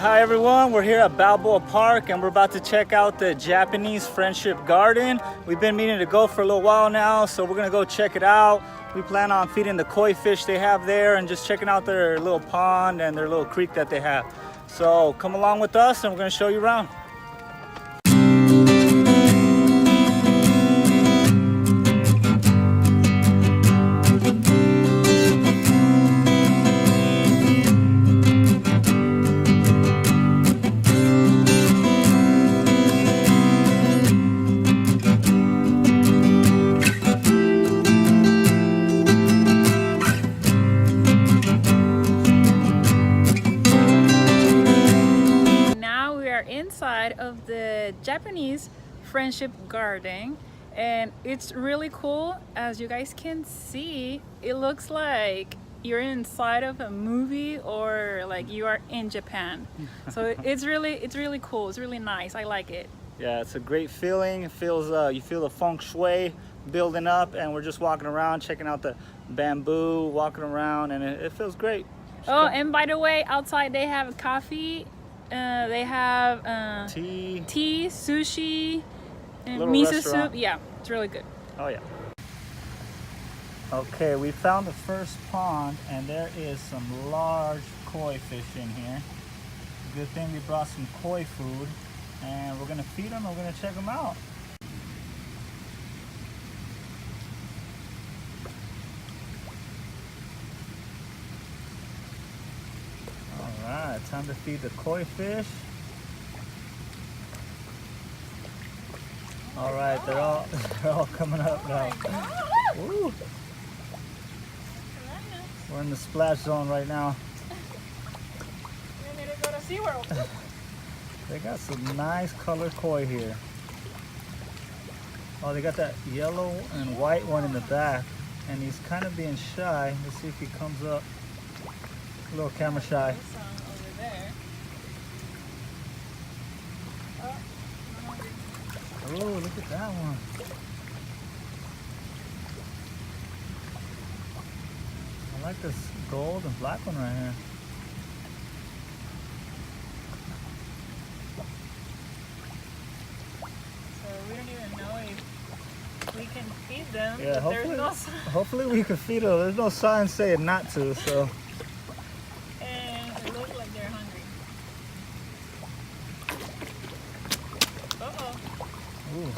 Hi everyone, we're here at Balboa Park and we're about to check out the Japanese Friendship Garden. We've been meaning to go for a little while now, so we're gonna go check it out. We plan on feeding the koi fish they have there and just checking out their little pond and their little creek that they have. So come along with us and we're gonna show you around. Inside of the Japanese Friendship Garden, and it's really cool. As you guys can see, it looks like you're inside of a movie or like you are in Japan. So it's really cool. It's really nice. I like it. Yeah, it's a great feeling. It feels you feel the feng shui building up, and we're just walking around checking out the bamboo, walking around, and it feels great. Oh, and by the way, outside they have coffee. They have tea, sushi, and miso restaurant. soup. Yeah, it's really good. Oh yeah. Okay, we found the first pond and there is some large koi fish in here. Good thing we brought some koi food and we're gonna feed them and we're gonna check them out. Alright, time to feed the koi fish. Alright, they're all coming up now. Woo. We're in the splash zone right now. We need to go to SeaWorld. They got some nice color koi here. Oh, they got that yellow and white one in the back, and he's kind of being shy. Let's see if he comes up. A little camera shy. Oh, look at that one. I like this gold and black one right here. So we don't even know if we can feed them. Yeah, hopefully we can feed them. There's no sign saying not to, so. And it looks like they're hungry. Uh-oh. Ooh.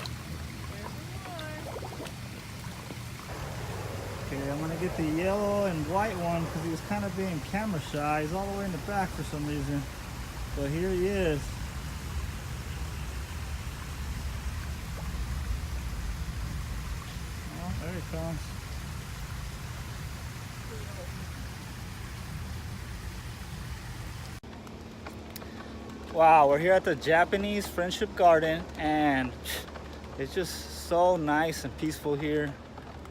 Okay, I'm gonna get the yellow and white one because he was kind of being camera shy. He's all the way in the back for some reason. But here he is. Oh, there he comes. Wow, we're here at the Japanese Friendship Garden and it's just so nice and peaceful here.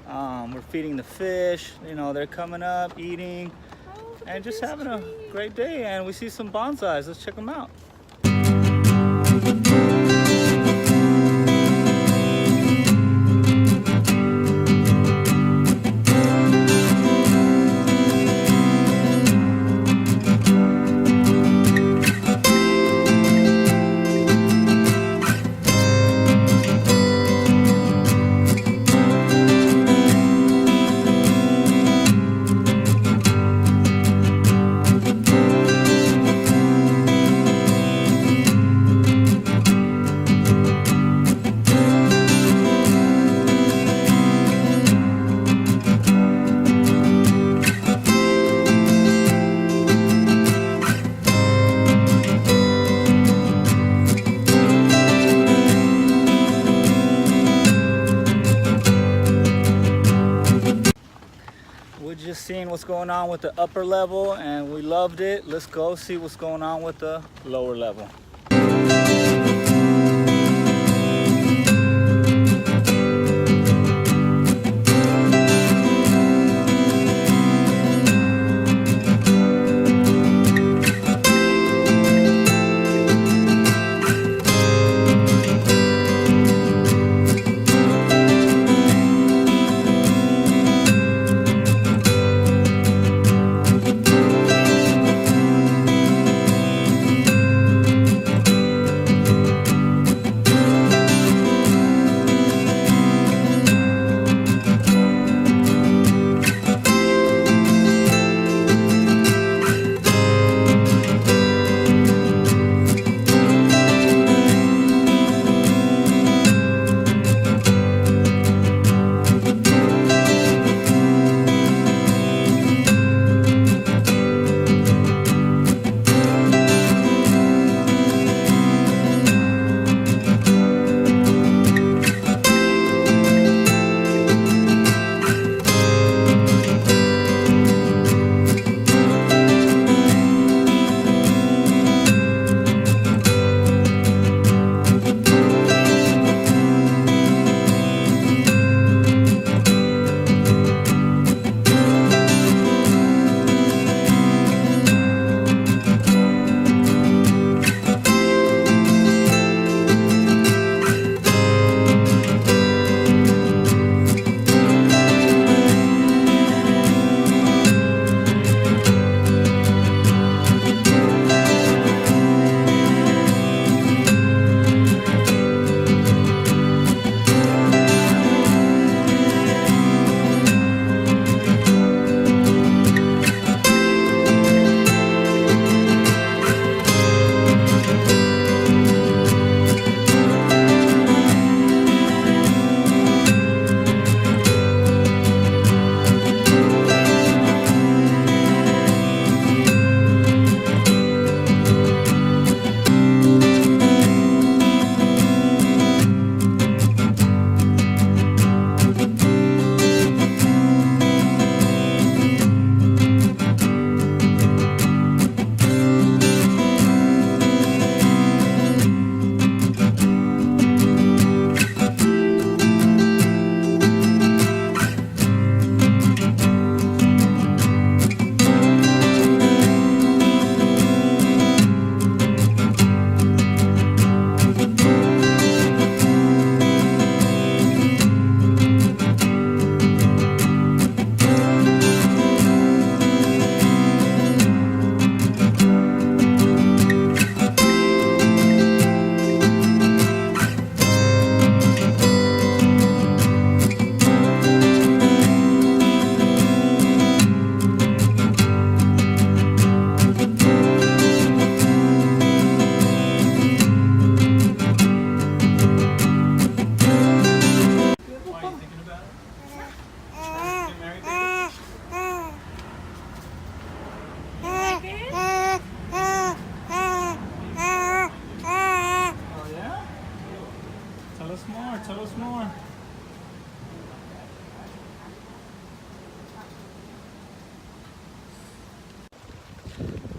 We're feeding the fish, you know, they're coming up, eating, and just having a great day. And we see some bonsais. Let's check them out. Just seeing what's going on with the upper level and we loved it. Let's go see what's going on with the lower level.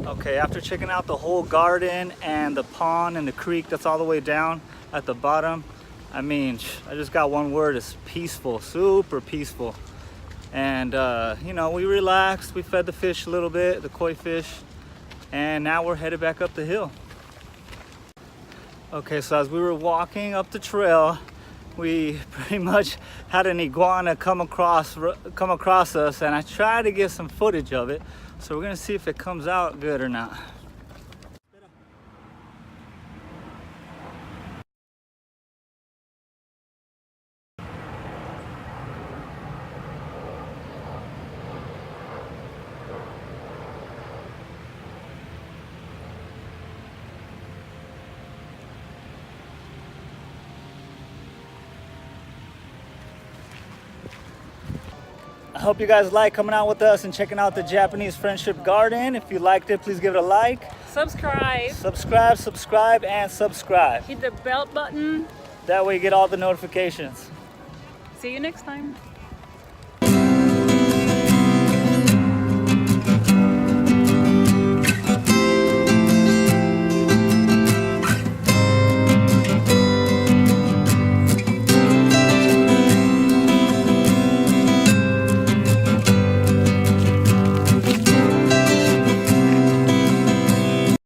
Okay, after checking out the whole garden and the pond and the creek that's all the way down at the bottom, I mean, I just got one word, it's peaceful, super peaceful. And you know, we relaxed, we fed the fish a little bit, the koi fish, and now we're headed back up the hill. Okay, so as we were walking up the trail, we pretty much had an iguana come across us, and I tried to get some footage of it. So we're gonna see if it comes out good or not. I hope you guys like coming out with us and checking out the Japanese Friendship Garden. If you liked it, please give it a like. Subscribe. Subscribe, and subscribe. Hit the bell button. That way you get all the notifications. See you next time.